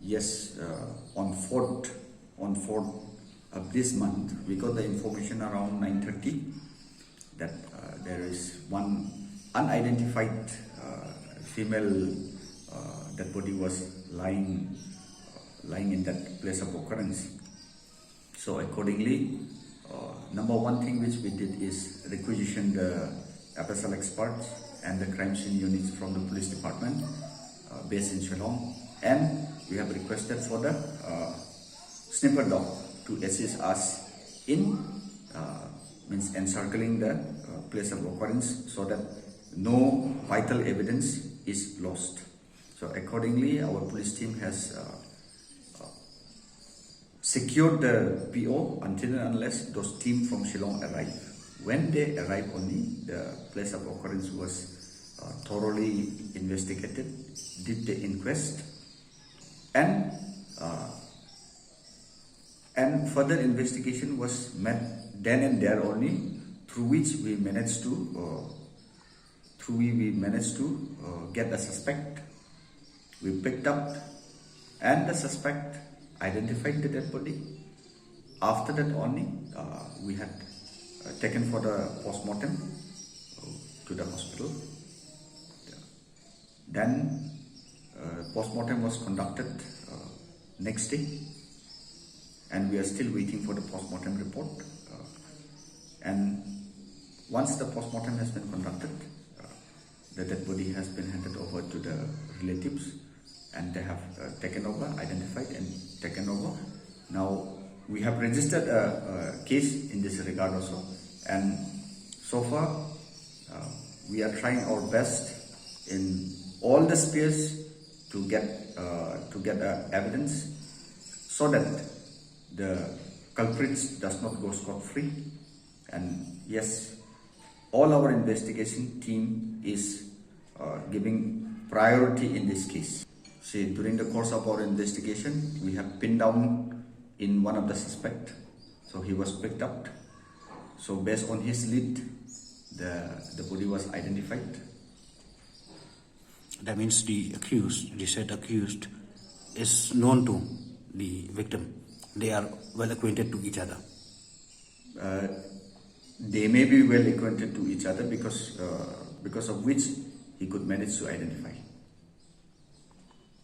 Yes, on 4th of this month, we got the information around 9:30 that there is one unidentified female dead body was lying in that place of occurrence. So accordingly, number one thing which we did is requisition the FSL experts and the crime scene units from the police department based in Shillong, and we have requested for the sniffer dog to assist us in encircling the place of occurrence so that no vital evidence is lost. So accordingly, our police team has secured the PO until and unless those team from Shillong arrive. When they arrive only, the place of occurrence was thoroughly investigated, did the inquest, and further investigation was made then and there only, through which we managed to get the suspect. We picked up, and the suspect identified the dead body. After that only, we had taken for the post-mortem to the hospital. Then post-mortem was conducted next day, and we are still waiting for the post-mortem report. And once the post-mortem has been conducted, the dead body has been handed over to the relatives, and they have taken over, identified and taken over. Now we have registered a case in this regard also, and so far we are trying our best in all the spheres to get evidence so that the culprits does not go scot-free. And yes, all our investigation team is giving priority in this case. See, during the course of our investigation, we have pinned down in one of the suspect, so he was picked up. So based on his lead, the body was identified. That means the said accused is known to the victim. They are well acquainted to each other. They may be well acquainted to each other because of which he could manage to identify.